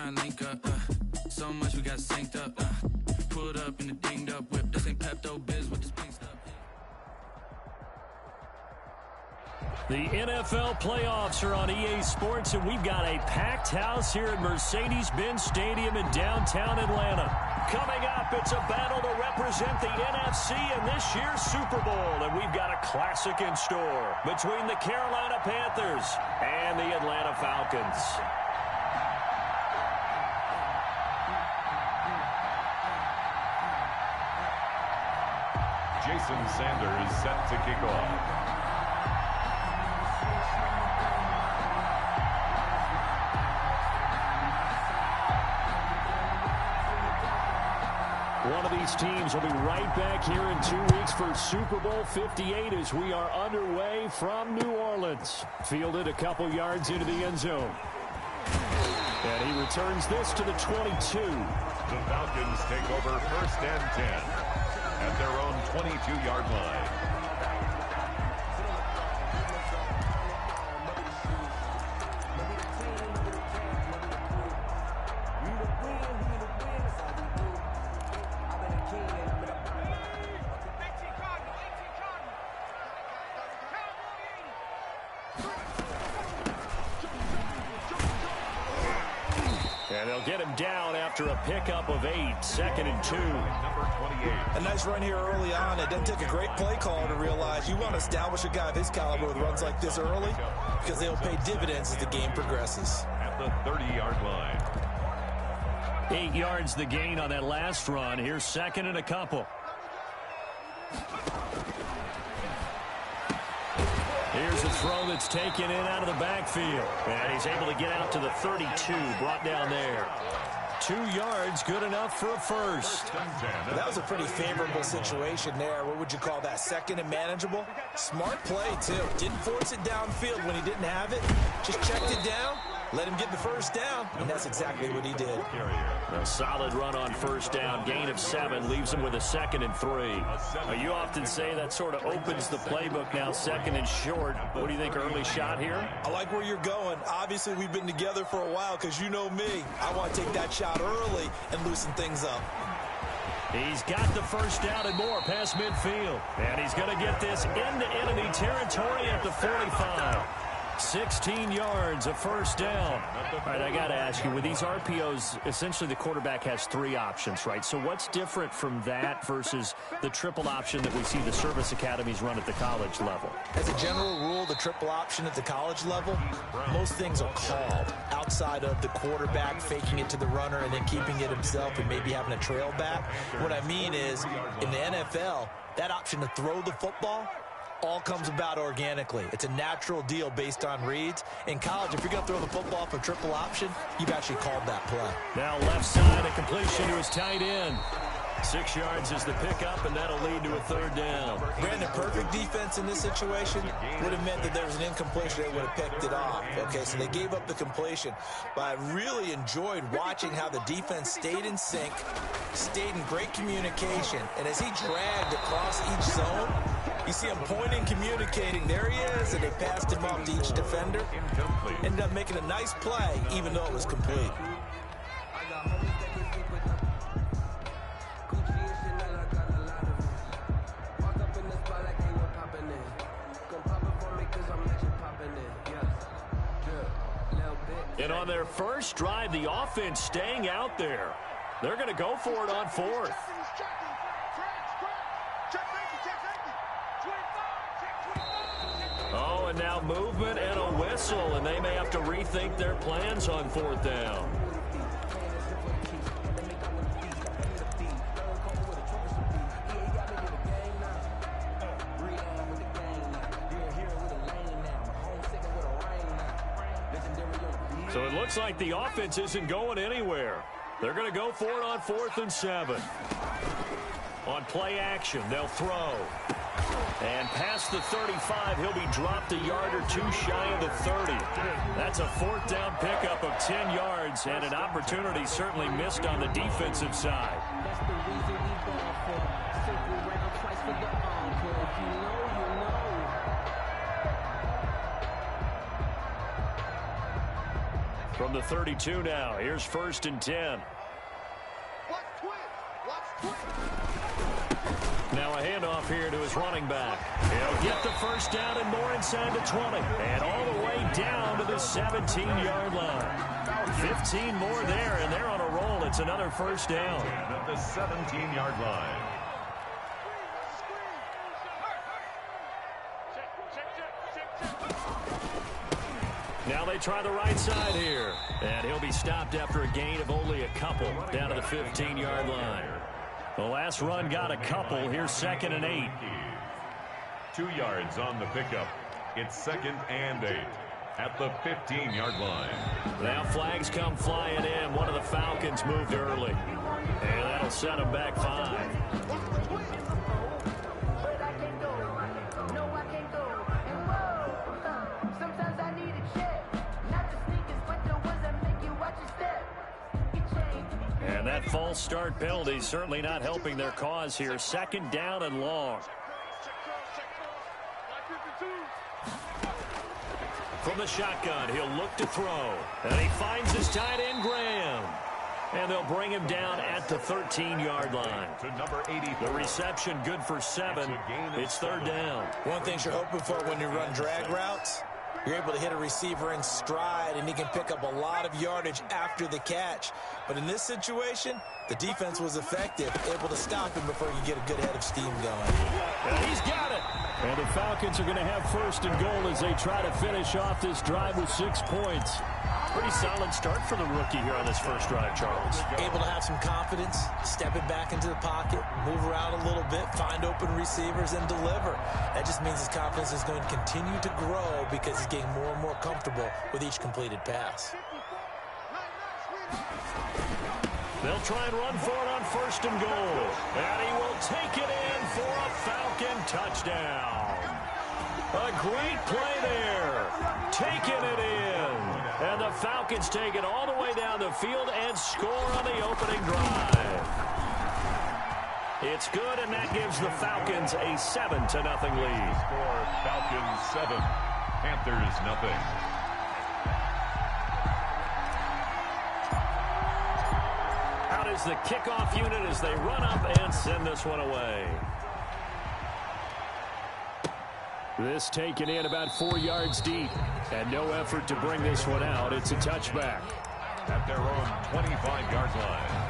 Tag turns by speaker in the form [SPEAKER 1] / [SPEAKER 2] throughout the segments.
[SPEAKER 1] try and link up. So much we got synced up. Pulled up in the dinged up whip. This ain't Pepto Biz with this pink stuff.
[SPEAKER 2] The NFL playoffs are on EA Sports, and we've got a packed house here at Mercedes-Benz Stadium in downtown Atlanta. Coming up, it's a battle to represent the NFC in this year's Super Bowl, and we've got a classic in store between the Carolina Panthers and the Atlanta Falcons.
[SPEAKER 3] Jason Sanders set to kick off.
[SPEAKER 2] One of these teams will be right back here in 2 weeks for Super Bowl 58 as we are underway from New Orleans. Fielded a couple yards into the end zone. And he returns this to the 22.
[SPEAKER 3] The Falcons take over 1st and 10 at their own 22-yard line.
[SPEAKER 2] And they'll get him down after a pickup of 8, 2nd and 2.
[SPEAKER 3] Number 28.
[SPEAKER 4] A nice run here early on. It doesn't take a great play caller to realize you want to establish a guy of his caliber with runs like this early because they'll pay dividends as the game progresses.
[SPEAKER 3] At the 30-yard line.
[SPEAKER 2] 8 yards the gain on that last run. Here's 2nd and a couple. Here's a throw that's taken in out of the backfield. And he's able to get out to the 32, brought down there. 2 yards, good enough for a first.
[SPEAKER 4] That was a pretty favorable situation there. What would you call that? 2nd and manageable? Smart play, too. Didn't force it downfield when he didn't have it. Just checked it down, let him get the first down, and that's exactly what he did.
[SPEAKER 2] A solid run on first down. Gain of 7 leaves him with a 2nd and 3. You often say that sort of opens the playbook now, 2nd and short. What do you think, early shot here?
[SPEAKER 4] I like where you're going. Obviously, we've been together for a while because you know me. I want to take that shot early and loosen things up.
[SPEAKER 2] He's got the first down and more past midfield. And he's going to get this into enemy territory at the 45. 16 yards, a first down. All right, I got to ask you, with these RPOs, essentially the quarterback has 3 options, right? So what's different from that versus the triple option that we see the service academies run at the college level?
[SPEAKER 4] As a general rule, the triple option at the college level, most things are called outside of the quarterback faking it to the runner and then keeping it himself and maybe having a trail back. What I mean is, in the NFL, that option to throw the football all comes about organically. It's a natural deal based on reads. In college, if you're going to throw the football for triple option, you've actually called that play.
[SPEAKER 2] Now left side, a completion to his tight end. 6 yards is the pickup, and that'll lead to a 3rd down.
[SPEAKER 4] Brandon, perfect defense in this situation would have meant that there was an incompletion. They would have picked it off. Okay, so they gave up the completion. But I really enjoyed watching how the defense stayed in sync, stayed in great communication. And as he dragged across each zone, you see him pointing, communicating. There he is, and they passed him off to each defender. Ended up making a nice play, even though it was complete.
[SPEAKER 2] And on their first drive, the offense staying out there. They're going to go for it on 4th. Oh, and now movement and a whistle, and they may have to rethink their plans on 4th down. So it looks like the offense isn't going anywhere. They're going to go for it on 4th and 7. On play action, they'll throw. And past the 35, he'll be dropped a yard or 2 shy of the 30. That's a 4th down pickup of 10 yards, and an opportunity certainly missed on the defensive side.
[SPEAKER 5] That's the reason we ball for. Circle round twice for the encore. If you know, you know.
[SPEAKER 2] From the 32 now, here's 1st and 10. Now a handoff here to his running back. He'll get the first down and more inside the 20. And all the way down to the 17-yard line. 15 more there, and they're on a roll. It's another first down.
[SPEAKER 3] At the 17-yard line.
[SPEAKER 2] Now they try the right side here. And he'll be stopped after a gain of only a couple down to the 15-yard line. The last run got a couple. Here's 2nd and 8.
[SPEAKER 3] 2 yards on the pickup. It's 2nd and 8 at the 15-yard line.
[SPEAKER 2] Now flags come flying in. One of the Falcons moved early. And that'll set them back 5. And that false start penalty is certainly not helping their cause here. 2nd down and long. From the shotgun, he'll look to throw. And he finds his tight end, Graham. And they'll bring him down at the 13-yard line.
[SPEAKER 3] To number 80.
[SPEAKER 2] The reception good for 7. It's 3rd down.
[SPEAKER 4] One thing you're hoping for when you run drag routes, you're able to hit a receiver in stride, and he can pick up a lot of yardage after the catch. But in this situation, the defense was effective, able to stop him before you get a good head of steam going.
[SPEAKER 2] And he's got it. And the Falcons are going to have 1st and goal as they try to finish off this drive with 6 points. Pretty solid start for the rookie here on this first drive, Charles.
[SPEAKER 4] Able to have some confidence, step it back into the pocket, move around a little bit, find open receivers, and deliver. That just means his confidence is going to continue to grow because he's getting more and more comfortable with each completed pass.
[SPEAKER 2] They'll try and run for it on 1st and goal. And he will take it in for a Falcon touchdown. A great play there. Taking it in. And the Falcons take it all the way down the field and score on the opening drive. It's good, and that gives the Falcons a 7-0 lead.
[SPEAKER 3] Score Falcons 7, Panthers nothing.
[SPEAKER 2] Out is the kickoff unit as they run up and send this one away. This taken in about 4 yards deep, and no effort to bring this one out. It's a touchback.
[SPEAKER 3] At their own 25-yard line.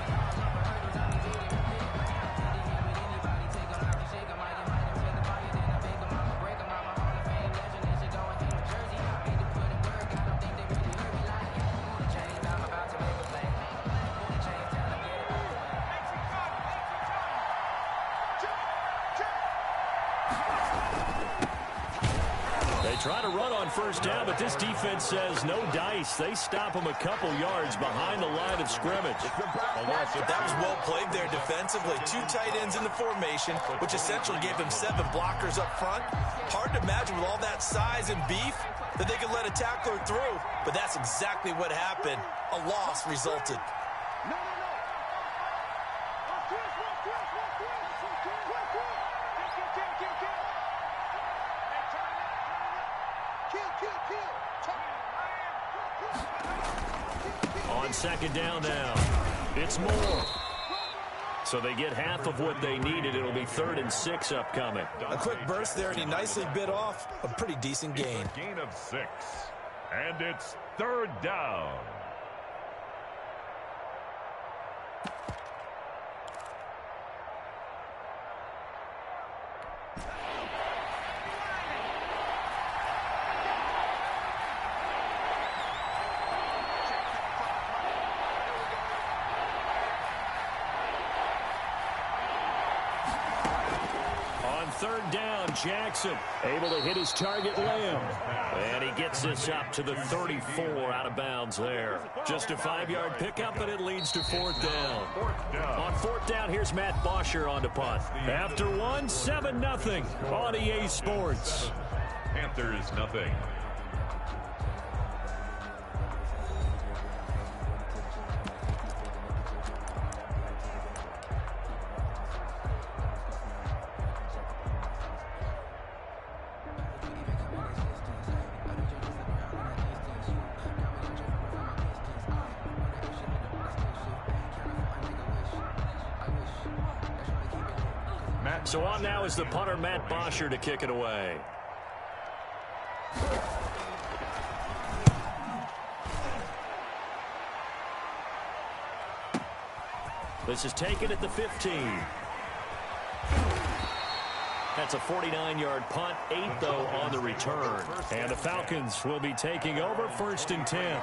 [SPEAKER 2] Try to run on 1st down, but this defense says no dice. They stop them a couple yards behind the line of scrimmage.
[SPEAKER 4] That was well played there defensively. 2 tight ends in the formation, which essentially gave them 7 blockers up front. Hard to imagine with all that size and beef that they could let a tackler through, but that's exactly what happened. A loss resulted.
[SPEAKER 2] On 2nd down now, it's more. So they get half of what they needed. It'll be 3rd and 6 upcoming.
[SPEAKER 4] A quick burst there, and he nicely bit off a pretty decent gain.
[SPEAKER 3] A gain of 6, and it's 3rd down.
[SPEAKER 2] On 3rd down, Jackson able to hit his target, Lamb. And he gets this up to the 34 out of bounds there. Just a 5-yard pickup, and it leads to 4th down. On 4th down, here's Matt Bosher on to punt. After 1, 7-0 on EA Sports.
[SPEAKER 3] Panthers nothing.
[SPEAKER 2] So on now is the punter, Matt Bosher, to kick it away. This is taken at the 15. That's a 49-yard punt, 8, though, on the return. And the Falcons will be taking over 1st and 10.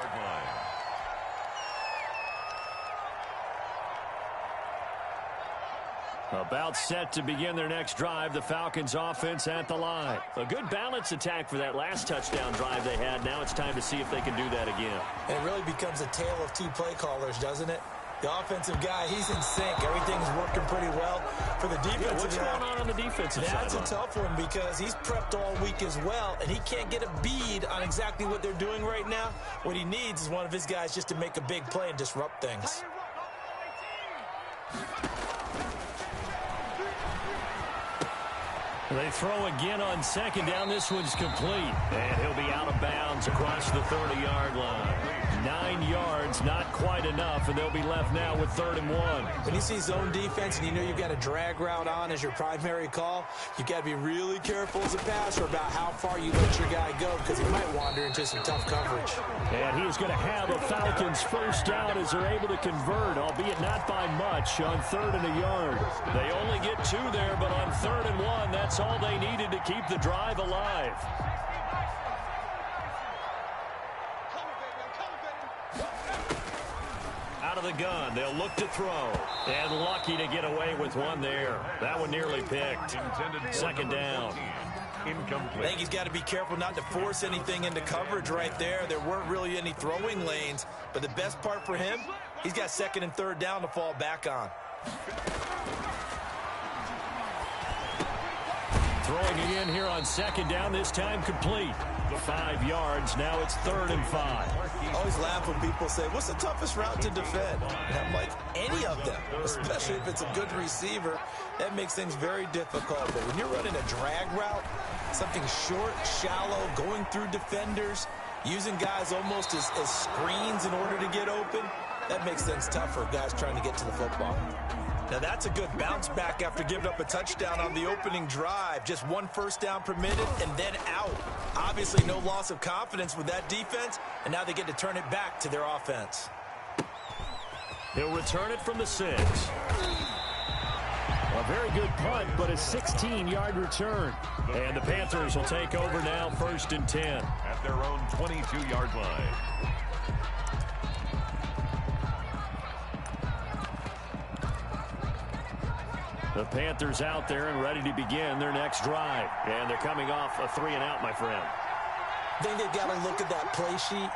[SPEAKER 2] About set to begin their next drive, the Falcons offense at the line. A good balance attack for that last touchdown drive they had. Now it's time to see if they can do that again.
[SPEAKER 4] And it really becomes a tale of two play callers, doesn't it? The offensive guy, he's in sync. Everything's working pretty well. For the defensive
[SPEAKER 2] what's going on the defensive side?
[SPEAKER 4] That's a tough one because he's prepped all week as well, and he can't get a bead on exactly what they're doing right now. What he needs is one of his guys just to make a big play and disrupt things.
[SPEAKER 2] They throw again on 2nd down. This one's complete. And he'll be out of bounds across the 30-yard line. 9 yards, not quite enough, and they'll be left now with 3rd and 1.
[SPEAKER 4] When you see zone defense and you know you've got a drag route on as your primary call, you've got to be really careful as a passer about how far you let your guy go because he might wander into some tough coverage.
[SPEAKER 2] And he is going to have a Falcons 1st down as they're able to convert, albeit not by much, on 3rd and a yard. They only get 2 there, but on 3rd and 1, that's all they needed to keep the drive alive. Out of the gun, they'll look to throw. And lucky to get away with one there. That one nearly picked. 2nd down.
[SPEAKER 3] Incomplete.
[SPEAKER 4] I think he's got to be careful not to force anything into coverage right there. There weren't really any throwing lanes, but the best part for him, he's got 2nd and 3rd down to fall back on.
[SPEAKER 2] Throwing again here on 2nd down, this time complete. 5 yards, now it's 3rd and 5.
[SPEAKER 4] I always laugh when people say, what's the toughest route to defend? And I'm like, any of them, especially if it's a good receiver. That makes things very difficult. But when you're running a drag route, something short, shallow, going through defenders, using guys almost as screens in order to get open, that makes things tougher, guys trying to get to the football. Now that's a good bounce back after giving up a touchdown on the opening drive. Just 1 1st down permitted and then out. Obviously no loss of confidence with that defense, and now they get to turn it back to their offense.
[SPEAKER 2] He'll return it from the 6. A very good punt, but a 16-yard return. And the Panthers will take over now 1st and 10.
[SPEAKER 3] At their own 22-yard line.
[SPEAKER 2] The Panthers out there and ready to begin their next drive. And they're coming off a 3-and-out, my friend.
[SPEAKER 4] I think they've got to look at that play sheet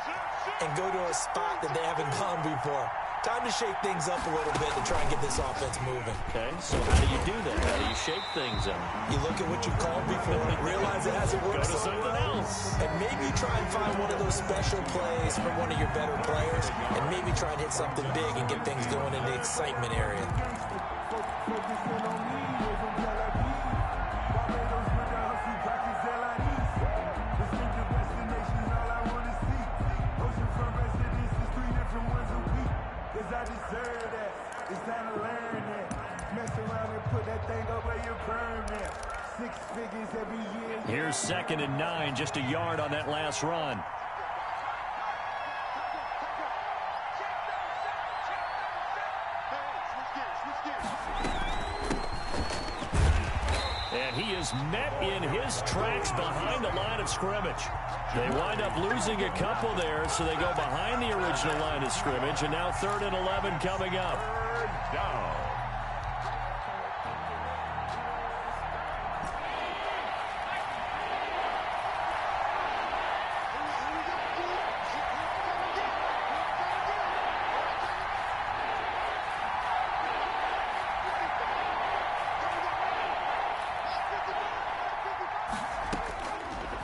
[SPEAKER 4] and go to a spot that they haven't gone before. Time to shake things up a little bit to try and get this offense moving.
[SPEAKER 2] Okay, so how do you do that? How do you shake things up?
[SPEAKER 4] You look at what you called before, realize it hasn't worked
[SPEAKER 2] Go to
[SPEAKER 4] so
[SPEAKER 2] something
[SPEAKER 4] well,
[SPEAKER 2] else.
[SPEAKER 4] and maybe try and find one of those special plays from one of your better players, and maybe try and hit something big and get things going in the excitement area.
[SPEAKER 2] Here's 2nd and 9, just a yard on that last run. And he is met in his tracks behind the line of scrimmage. They wind up losing a couple there, so they go behind the original line of scrimmage, and now 3rd and 11 coming up.
[SPEAKER 3] 3rd down.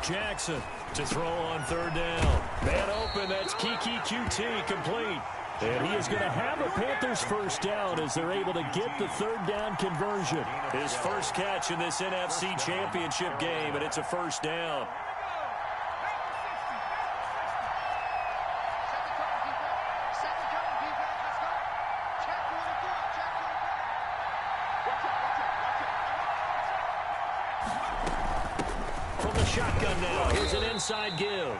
[SPEAKER 2] Jackson to throw on 3rd down. Man open, that's Kiki QT, complete. And he is going to have a Panthers 1st down as they're able to get the 3rd down conversion. His first catch in this NFC Championship game, and it's a 1st down. time now. Here's an inside give.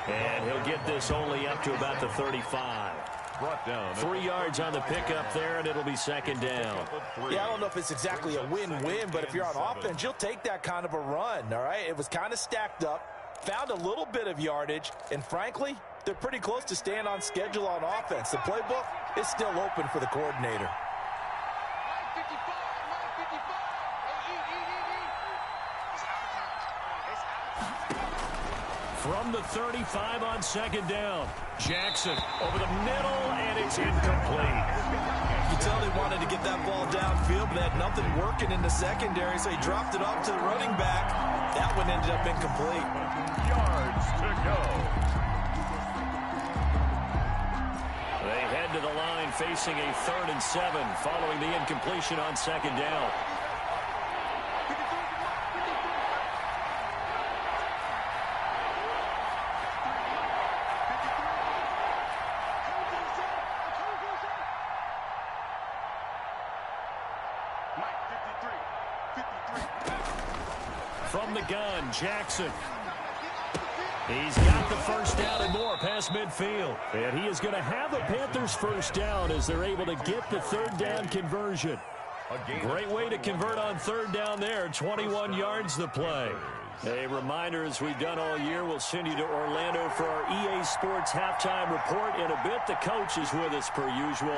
[SPEAKER 2] And he'll get this only up to about the 35.
[SPEAKER 3] Brought down.
[SPEAKER 2] 3 yards on the pickup there, and it'll be second down.
[SPEAKER 4] Yeah, I don't know if it's exactly a win-win, but if you're on offense, you'll take that kind of a run, all right? It was kind of stacked up, found a little bit of yardage, and frankly, they're pretty close to staying on schedule on offense. The playbook is still open for the coordinator.
[SPEAKER 2] From the 35 on second down. Jackson over the middle, and it's incomplete.
[SPEAKER 4] You tell they wanted to get that ball downfield, but they had nothing working in the secondary, so he dropped it off to the running back. That one ended up incomplete.
[SPEAKER 3] Yards to go.
[SPEAKER 2] They head to the line facing a 3rd and 7 following the incompletion on second down. From the gun, Jackson. He's got the first down and more past midfield. And he is going to have the Panthers first down as they're able to get the 3rd down conversion. Great way to convert on 3rd down there. 21 yards the play. A reminder, as we've done all year, we'll send you to Orlando for our EA Sports halftime report. In a bit, the coach is with us per usual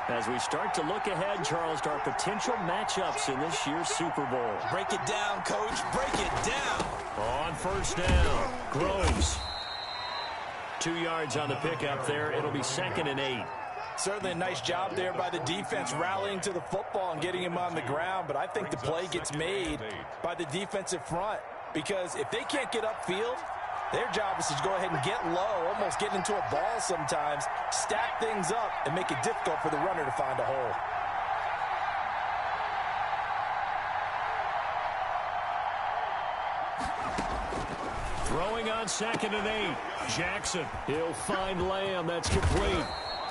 [SPEAKER 2] as we start to look ahead, Charles, to our potential matchups in this year's Super Bowl.
[SPEAKER 4] Break it down, coach. Break it down.
[SPEAKER 2] On first down, Groves. 2 yards on the pickup there. It'll be 2nd and 8.
[SPEAKER 4] Certainly a nice job there by the defense rallying to the football and getting him on the ground, but I think the play gets made by the defensive front. Because if they can't get upfield, their job is to go ahead and get low, almost get into a ball sometimes, stack things up, and make it difficult for the runner to find a hole.
[SPEAKER 2] Throwing on 2nd and 8. Jackson, he'll find Lamb. That's complete.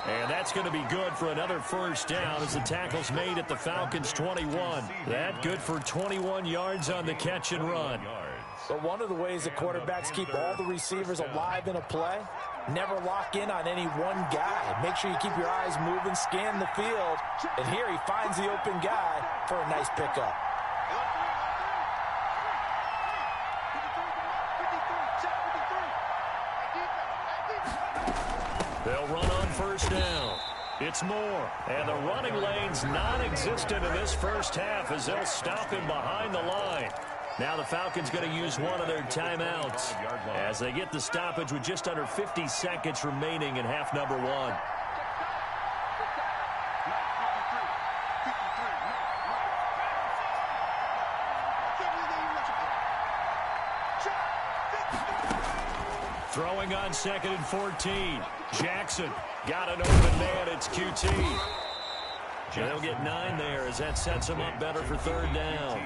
[SPEAKER 2] And that's going to be good for another first down as the tackle's made at the Falcons' 21. That good for 21 yards on the catch and run.
[SPEAKER 4] But one of the ways that quarterbacks keep all the receivers alive in a play, never lock in on any one guy. Make sure you keep your eyes moving, scan the field. And here he finds the open guy for a nice pickup.
[SPEAKER 2] They'll run on first down. It's Moore. And the running lane's non-existent in this first half as they'll stop him behind the line. Now the Falcons going to use one of their timeouts as they get the stoppage with just under 50 seconds remaining in half number 1. Throwing on 2nd and 14. Jackson got an open man. It's QT. They'll get 9 there as that sets them up better for 3rd down.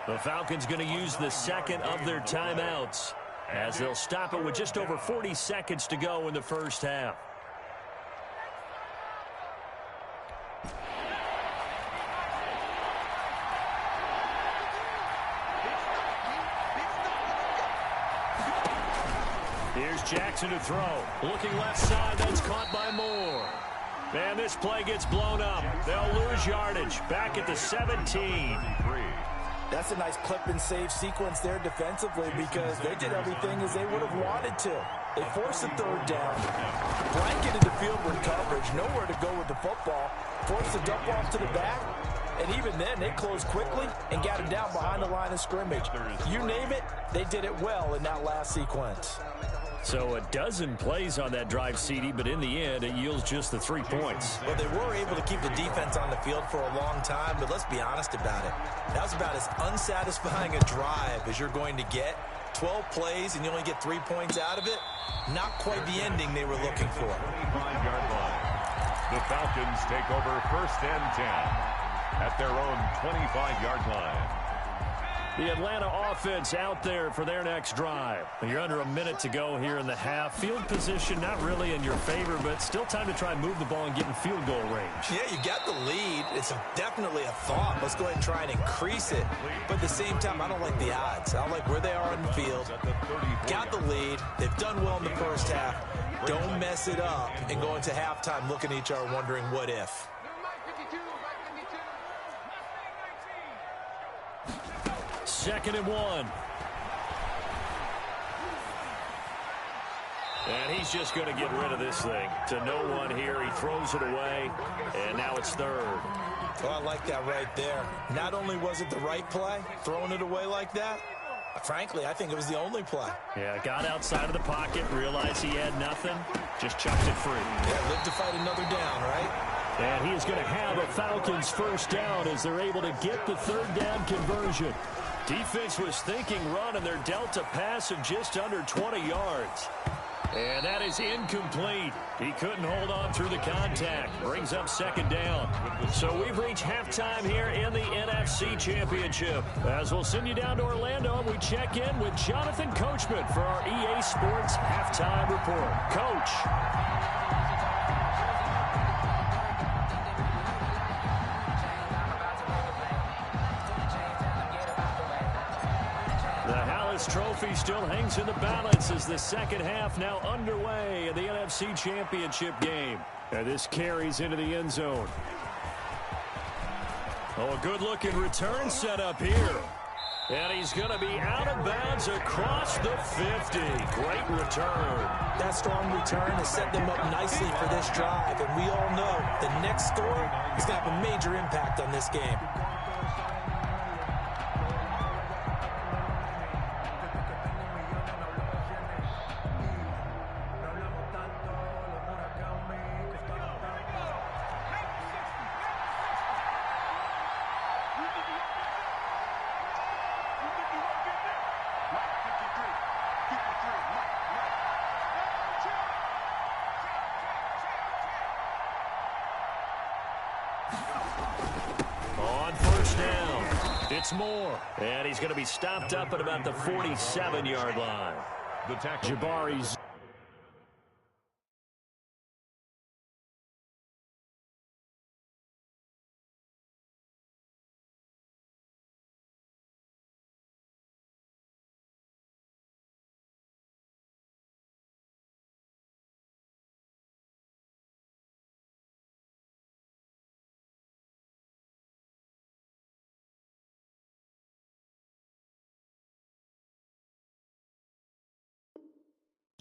[SPEAKER 2] The Falcons going to use the 2nd of their timeouts as they'll stop it with just over 40 seconds to go in the first half. Here's Jackson to throw. Looking left side, that's caught by Moore. Man, this play gets blown up. They'll lose yardage. Back at the 17.
[SPEAKER 4] That's a nice clip and save sequence there defensively because they did everything as they would have wanted to. They forced the 3rd down, blanketed the field with coverage, nowhere to go with the football, forced the dump off to the back, and even then they closed quickly and got him down behind the line of scrimmage. You name it, they did it well in that last sequence.
[SPEAKER 2] So a dozen plays on that drive, CD, but in the end, it yields just the 3 points.
[SPEAKER 4] Well, they were able to keep the defense on the field for a long time, but let's be honest about it. That was about as unsatisfying a drive as you're going to get. 12 plays and you only get 3 points out of it. Not quite the ending they were looking for.
[SPEAKER 3] 25-yard line. The Falcons take over 1st and 10 at their own 25-yard line.
[SPEAKER 2] The Atlanta offense out there for their next drive. You're under a minute to go here in the half. Field position not really in your favor, but still time to try and move the ball and get in field goal range.
[SPEAKER 4] Yeah, you got the lead. It's definitely a thought. Let's go ahead and try and increase it. But at the same time, I don't like the odds. I don't like where they are on the field. Got the lead. They've done well in the first half. Don't mess it up and go into halftime looking at each other wondering what if.
[SPEAKER 2] Second and 1. And he's just going to get rid of this thing. To no one here. He throws it away. And now it's third.
[SPEAKER 4] Oh, I like that right there. Not only was it the right play, throwing it away like that, frankly, I think it was the only play.
[SPEAKER 2] Yeah, got outside of the pocket, realized he had nothing, just chucked it free.
[SPEAKER 4] Yeah, live to fight another down, right?
[SPEAKER 2] And he is going to have a Falcons first down as they're able to get the third down conversion. Defense was thinking run, and they're dealt a pass of just under 20 yards. And that is incomplete. He couldn't hold on through the contact. Brings up second down. So we've reached halftime here in the NFC Championship. As we'll send you down to Orlando, and we check in with Jonathan Coachman for our EA Sports Halftime Report. Coach. Trophy still hangs in the balance as the second half now underway in the NFC Championship game. And this carries into the end zone. Oh, a good-looking return set up here. And he's going to be out of bounds across the 50. Great return.
[SPEAKER 4] That strong return has set them up nicely for this drive. And we all know the next score is going to have a major impact on this game.
[SPEAKER 2] On first down, it's Moore. And he's going to be stopped up at about the 47-yard line.
[SPEAKER 3] The tackle.
[SPEAKER 2] Jabari's.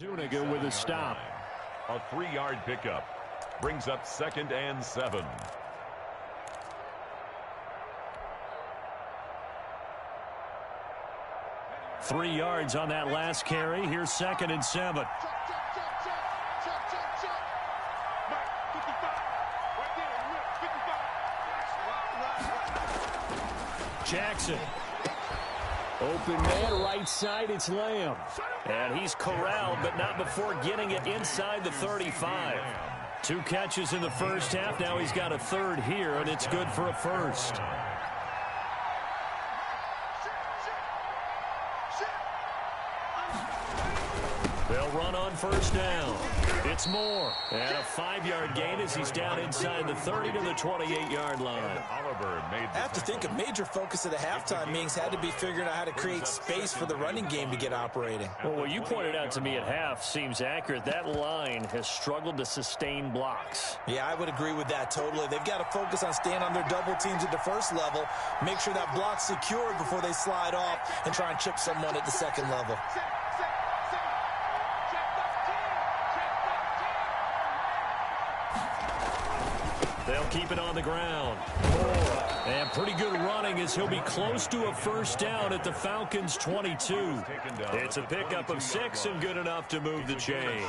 [SPEAKER 2] Zuniga with a stop.
[SPEAKER 3] A 3-yard pickup. Brings up 2nd and 7.
[SPEAKER 2] Three yards on that last carry. Here's 2nd and 7. Jackson. Open man, right side, it's Lamb. And he's corralled, but not before getting it inside the 35. 2 catches in the first half. Now he's got a third here, and it's good for a first. They'll run on first down. It's Moore. And a 5-yard gain as he's down inside the 30 to the 28-yard line.
[SPEAKER 4] I have to think a major focus of the halftime meetings had to be figuring out how to create space for the running game to get operating.
[SPEAKER 2] Well, what you pointed out to me at half seems accurate. That line has struggled to sustain blocks.
[SPEAKER 4] Yeah, I would agree with that totally. They've got to focus on staying on their double teams at the first level, make sure that block's secured before they slide off and try and chip someone at the second level.
[SPEAKER 2] They'll keep it on the ground. And pretty good running as he'll be close to a first down at the Falcons' 22. It's a pickup of 6 and good enough to move the chains.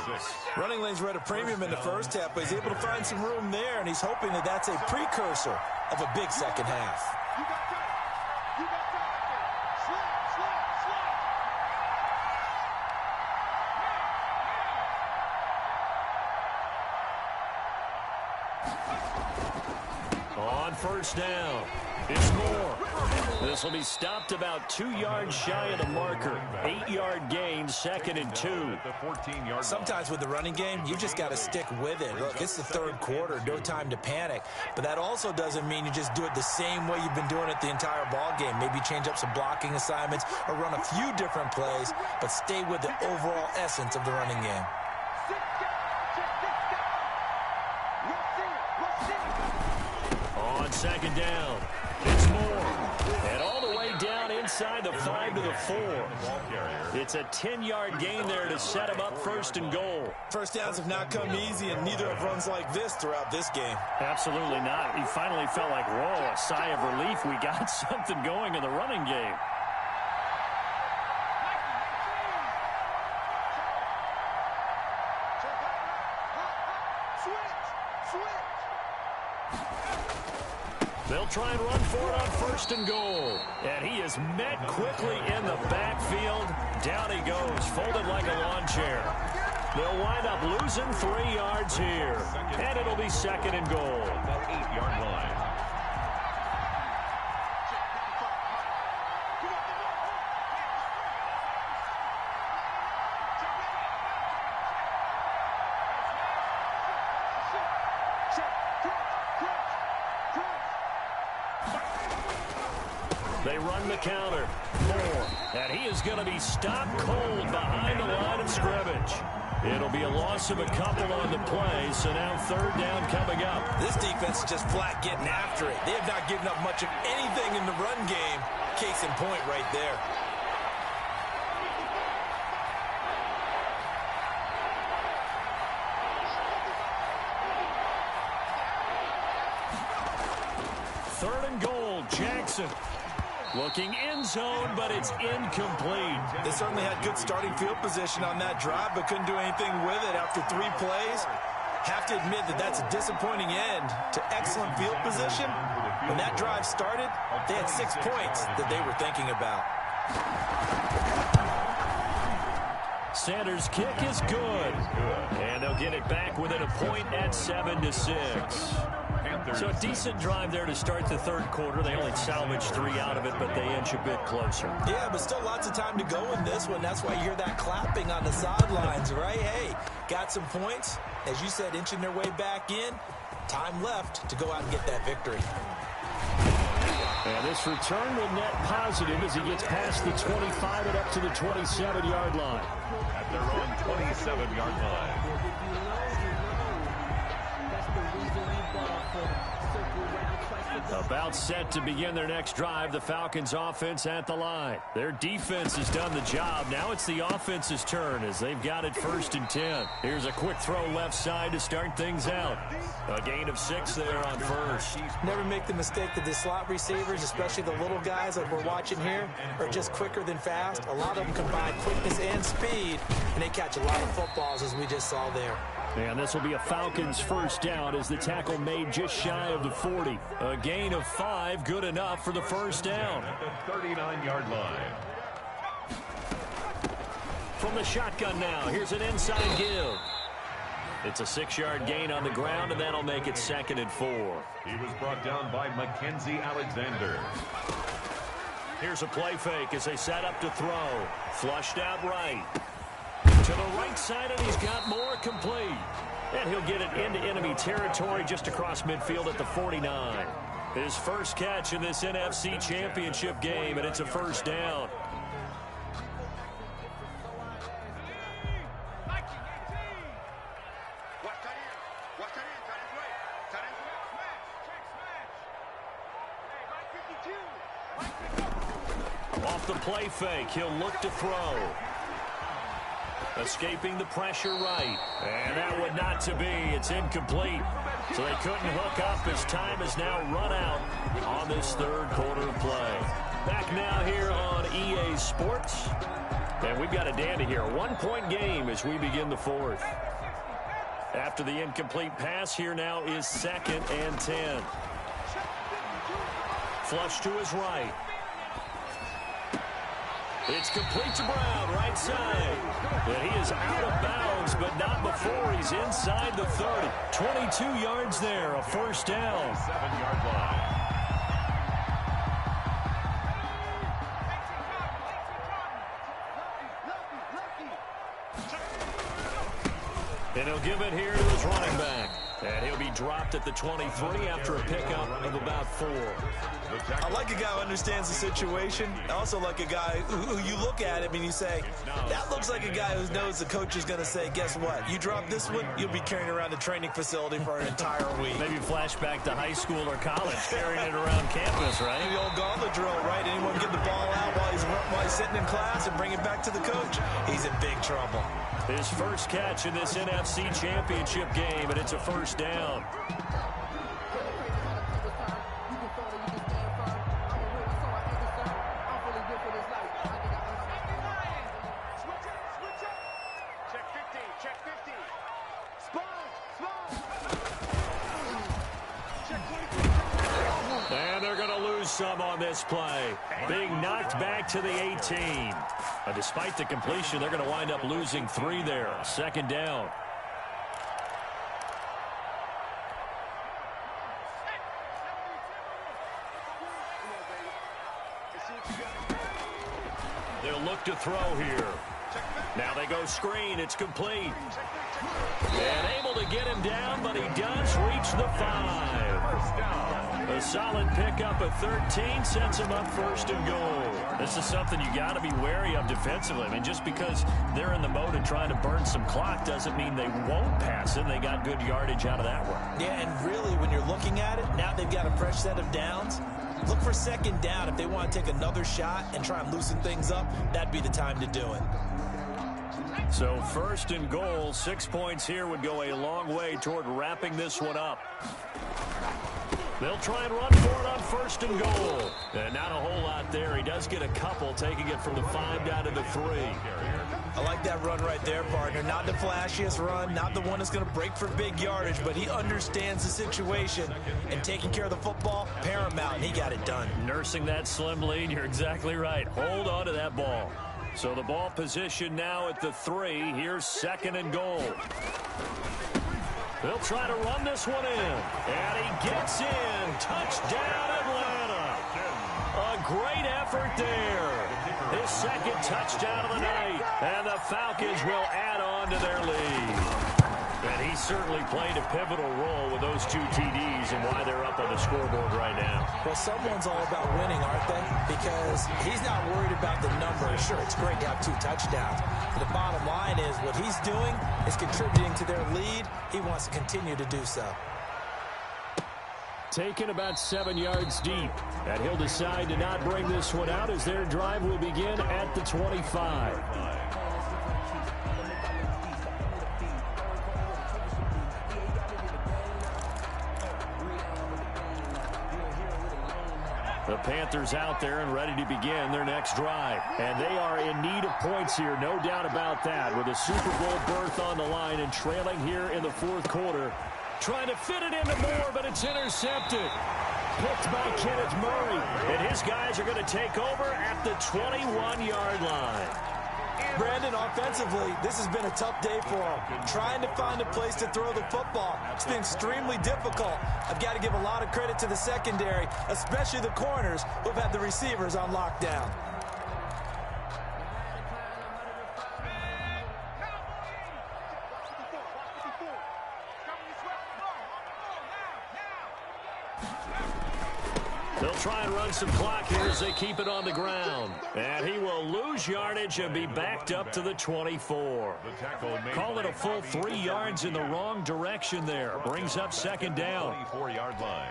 [SPEAKER 4] Running lanes were at a premium in the first half, but he's able to find some room there, and he's hoping that that's a precursor of a big second half.
[SPEAKER 2] On first down, it's Moore. This will be stopped about 2 yards shy of the marker. 8-yard gain, 2nd and 2.
[SPEAKER 4] Sometimes with the running game, you just got to stick with it. Look, it's the third quarter, no time to panic. But that also doesn't mean you just do it the same way you've been doing it the entire ball game. Maybe change up some blocking assignments or run a few different plays, but stay with the overall essence of the running game.
[SPEAKER 2] On 2nd down, it's Moore. And all the way down inside the 5 to the 4. It's a 10-yard gain there to set him up 1st and goal.
[SPEAKER 4] First downs have not come easy, and neither have runs like this throughout this game.
[SPEAKER 2] Absolutely not. He finally felt like, whoa, a sigh of relief. We got something going in the running game. They'll try and run for it on 1st and goal. And he is met quickly in the backfield. Down he goes, folded like a lawn chair. They'll wind up losing 3 yards here. And it'll be 2nd and goal.
[SPEAKER 3] About 8-yard line.
[SPEAKER 2] They run the counter. Moore. And he is going to be stopped cold behind the line of scrimmage. It'll be a loss of a couple on the play, so now 3rd down coming up.
[SPEAKER 4] This defense is just flat getting after it. They have not given up much of anything in the run game. Case in point right there.
[SPEAKER 2] Third and goal, Jackson. Looking end zone, but it's incomplete.
[SPEAKER 4] They certainly had good starting field position on that drive, but couldn't do anything with it after 3 plays. Have to admit that that's a disappointing end to excellent field position. When that drive started, they had 6 points that they were thinking about.
[SPEAKER 2] Sanders' kick is good. And they'll get it back within a point at 7-6. So a decent drive there to start the 3rd quarter. They only salvaged 3 out of it, but they inch a bit closer.
[SPEAKER 4] Yeah, but still lots of time to go in this one. That's why you hear that clapping on the sidelines, right? Hey, got some points. As you said, inching their way back in. Time left to go out and get that victory.
[SPEAKER 2] And this return will net positive as he gets past the 25 and up to the 27-yard line.
[SPEAKER 3] At their own 27-yard line.
[SPEAKER 2] About set to begin their next drive, the Falcons offense at the line. Their defense has done the job. Now it's the offense's turn as they've got it 1st and 10. Here's a quick throw left side to start things out. A gain of 6 there on 1st.
[SPEAKER 4] Never make the mistake that the slot receivers, especially the little guys like we're watching here, are just quicker than fast. A lot of them combine quickness and speed, and they catch a lot of footballs as we just saw there.
[SPEAKER 2] And this will be a Falcons 1st down as the tackle made just shy of the 40. A gain of 5, good enough for the 1st down.
[SPEAKER 3] At the 39-yard line.
[SPEAKER 2] From the shotgun now, here's an inside give. It's a 6-yard gain on the ground, and that'll make it 2nd and 4.
[SPEAKER 3] He was brought down by Mackenzie Alexander.
[SPEAKER 2] Here's a play fake as they set up to throw. Flushed out right. To the right side, and he's got more complete. And he'll get it into enemy territory just across midfield at the 49. His first catch in this NFC Championship game, and it's a 1st down. Off the play fake, he'll look to throw. Escaping the pressure right. And that would not to be. It's incomplete. So they couldn't hook up as time has now run out on this 3rd quarter of play. Back now here on EA Sports. And we've got a dandy here. 1-point game as we begin the 4th. After the incomplete pass, here now is 2nd and 10. Flush to his right. It's complete to Brown, right side. And he is out of bounds, but not before he's inside the 30. 22 yards there, a 1st down.
[SPEAKER 3] 7-yard line.
[SPEAKER 2] And he'll give it here to his running back. And he'll be dropped at the 23 after a pickup of about 4.
[SPEAKER 4] I like a guy who understands the situation. I also like a guy who you look at him and you say, that looks like a guy who knows the coach is going to say, guess what? You drop this one, you'll be carrying around the training facility for an entire week.
[SPEAKER 2] Maybe flashback to high school or college, carrying it around campus, right?
[SPEAKER 4] The old gauntlet drill, right? Anyone get the ball out while he's sitting in class and bring it back to the coach? He's in big trouble.
[SPEAKER 2] His first catch in this NFC Championship game, and it's a first down. And they're going to lose some on this play, being knocked back to the 18. Despite the completion, they're going to wind up losing 3 there. Second down. They'll look to throw here. Now they go screen. It's complete. And able to get him down, but he does reach the 5. A solid pickup of 13 sets him up first and goal. This is something you got to be wary of defensively. I mean, just because they're in the mode of trying to burn some clock doesn't mean they won't pass it. They got good yardage out of that one.
[SPEAKER 4] Yeah, and really, when you're looking at it, now they've got a fresh set of downs. Look for second down. If they want to take another shot and try and loosen things up, that'd be the time to do it.
[SPEAKER 2] So first and goal, 6 points here would go a long way toward wrapping this one up. They'll try and run for it on first and goal. And not a whole lot there. He does get a couple, taking it from the 5 down to the 3.
[SPEAKER 4] I like that run right there, partner. Not the flashiest run, not the one that's going to break for big yardage, but he understands the situation, and taking care of the football, paramount, and he got it done.
[SPEAKER 2] Nursing that slim lead, you're exactly right. Hold on to that ball. So the ball position now at the 3. Here's second and goal. They'll try to run this one in. And he gets in. Touchdown, Atlanta. A great effort there. His second touchdown of the night. And the Falcons will add on to their lead. And he certainly played a pivotal role with those 2 TDs and why they're up on the scoreboard right now.
[SPEAKER 4] Well, someone's all about winning, aren't they? Because he's not worried about the numbers. Sure, it's great to have 2 touchdowns. But the bottom line is what he's doing is contributing to their lead. He wants to continue to do so.
[SPEAKER 2] Taken about 7 yards deep. And he'll decide to not bring this one out as their drive will begin at the 25. The Panthers out there and ready to begin their next drive. And they are in need of points here, no doubt about that, with a Super Bowl berth on the line and trailing here in the 4th quarter. Trying to fit it into Moore, but it's intercepted. Picked by Kenneth Murray. And his guys are going to take over at the 21-yard line.
[SPEAKER 4] Brandon, offensively, this has been a tough day for him. Trying to find a place to throw the football. It's been extremely difficult. I've got to give a lot of credit to the secondary, especially the corners who've had the receivers on lockdown.
[SPEAKER 2] They'll try and run some clock here as they keep it on the ground. And he will lose yardage and be backed up to the 24. Call it a full 3 yards in the wrong direction there. Brings up second down.
[SPEAKER 3] 24-yard line.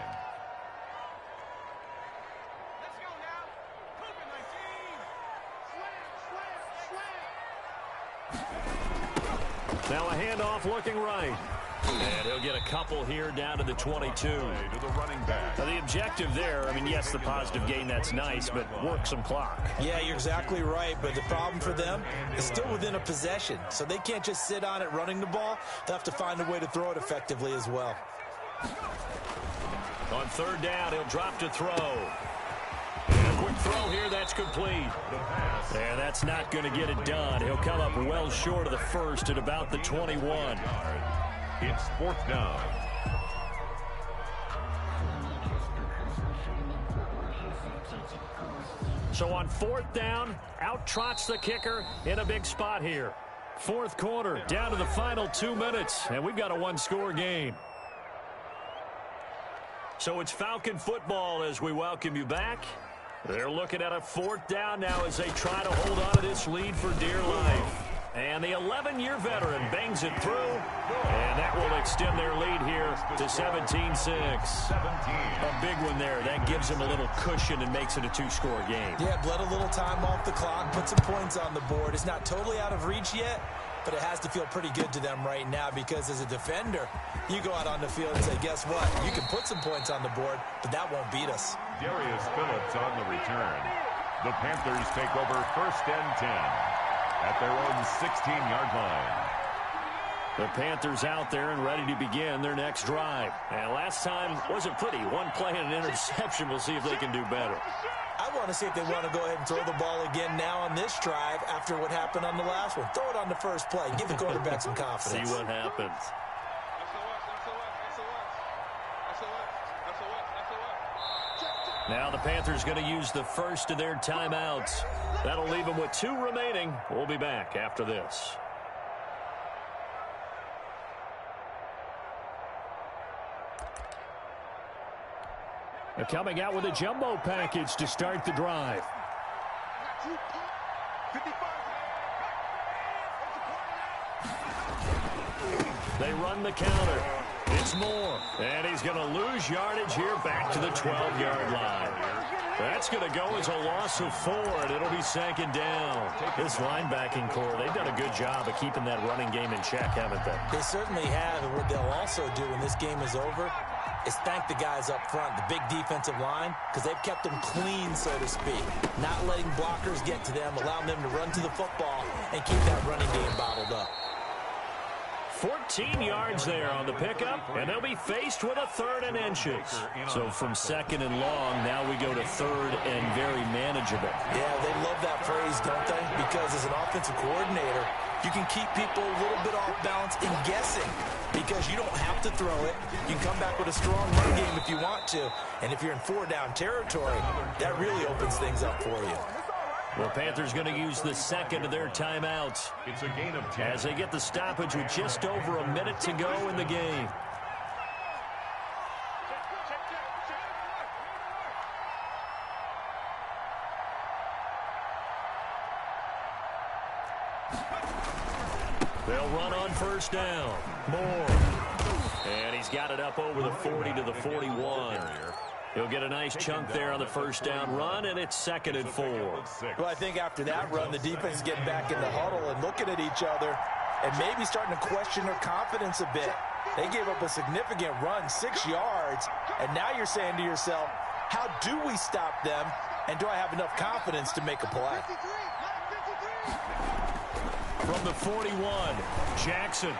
[SPEAKER 2] Now a handoff looking right. And he'll get a couple here down to the 22.
[SPEAKER 3] To the running back.
[SPEAKER 2] Now the objective there, I mean, yes, the positive gain, that's nice, but work some clock.
[SPEAKER 4] Yeah, you're exactly right, but the problem for them is still within a possession, so they can't just sit on it running the ball. They'll have to find a way to throw it effectively as well.
[SPEAKER 2] On third down, he'll drop to throw. And a quick throw here, that's complete. And that's not going to get it done. He'll come up well short of the first at about the 21.
[SPEAKER 3] It's 4th down.
[SPEAKER 2] So on 4th down, out trots the kicker in a big spot here. Fourth quarter, down to the final 2 minutes, and we've got a one-score game. So it's Falcon football as we welcome you back. They're looking at a fourth down now as they try to hold on to this lead for dear life. And the 11-year veteran bangs it through, and that will extend their lead here to 17-6. A big one there. That gives them a little cushion and makes it a two-score game.
[SPEAKER 4] Yeah, bled a little time off the clock, put some points on the board. It's not totally out of reach yet, but it has to feel pretty good to them right now because as a defender, you go out on the field and say, guess what? You can put some points on the board, but that won't beat us.
[SPEAKER 3] Darius Phillips on the return. The Panthers take over 1st and 10 at their own 16-yard line.
[SPEAKER 2] The Panthers out there and ready to begin their next drive. And last time wasn't pretty. One play and an interception. We'll see if they can do better.
[SPEAKER 4] I want to see if they want to go ahead and throw the ball again now on this drive after what happened on the last one. Throw it on the first play. Give the quarterback some confidence.
[SPEAKER 2] See what happens. Now the Panthers going to use the first of their timeouts. That'll leave them with 2 remaining. We'll be back after this. They're coming out with a jumbo package to start the drive. They run the counter. It's Moore. And he's going to lose yardage here back to the 12-yard line. That's going to go as a loss of 4, and it'll be 2nd down. This linebacking core, they've done a good job of keeping that running game in check, haven't they?
[SPEAKER 4] They certainly have, and what they'll also do when this game is over is thank the guys up front, the big defensive line, because they've kept them clean, so to speak. Not letting blockers get to them, allowing them to run to the football and keep that running game bottled up.
[SPEAKER 2] 14 yards there on the pickup, and they'll be faced with a 3rd and inches. So from 2nd and long, now we go to 3rd and very manageable.
[SPEAKER 4] Yeah, they love that phrase, don't they? Because as an offensive coordinator, you can keep people a little bit off balance in guessing because you don't have to throw it. You can come back with a strong run game if you want to. And if you're in 4-down territory, that really opens things up for you.
[SPEAKER 2] Well, Panthers going to use the 2nd of their timeouts.
[SPEAKER 3] It's a gain of 10.
[SPEAKER 2] As they get the stoppage with just over a minute to go in the game. They'll run on 1st down. Moore. And he's got it up over the 40 to the 41. He'll get a nice chunk there on the 1st down run, and it's 2nd and 4.
[SPEAKER 4] Well, I think after that run, the defense is getting back in the huddle and looking at each other and maybe starting to question their confidence a bit. They gave up a significant run, 6 yards, and now you're saying to yourself, how do we stop them, and do I have enough confidence to make a play?
[SPEAKER 2] From the 41, Jackson.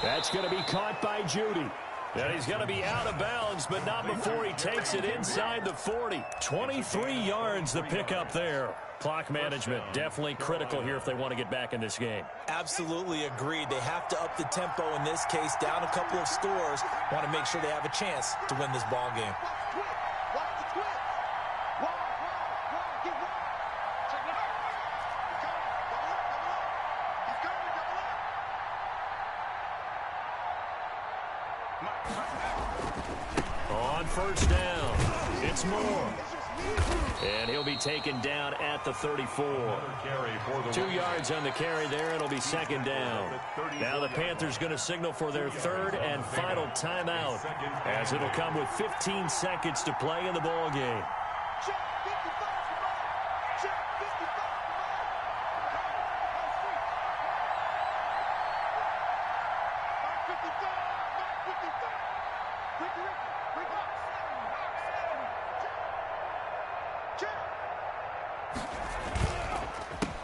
[SPEAKER 2] That's going to be caught by Judy. And he's going to be out of bounds, but not before he takes it inside the 40. 23 yards the pickup there. Clock management definitely critical here if they want to get back in this game.
[SPEAKER 4] Absolutely agreed. They have to up the tempo in this case, down a couple of scores. Want to make sure they have a chance to win this ball game.
[SPEAKER 2] On 1st down, it's Moore. And he'll be taken down at the 34. 2 yards on the carry there. It'll be 2nd down. Now the Panthers going to signal for their 3rd and final timeout, as it'll come with 15 seconds to play in the ball game.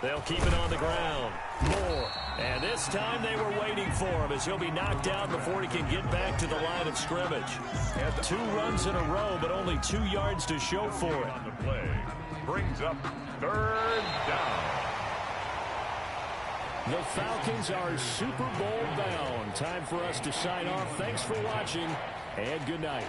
[SPEAKER 2] They'll keep it on the ground. Moore. And this time they were waiting for him as he'll be knocked down before he can get back to the line of scrimmage. 2 runs in a row, but only 2 yards to show for it.
[SPEAKER 3] On the play brings up 3rd down.
[SPEAKER 2] The Falcons are Super Bowl bound. Time for us to sign off. Thanks for watching, and good night.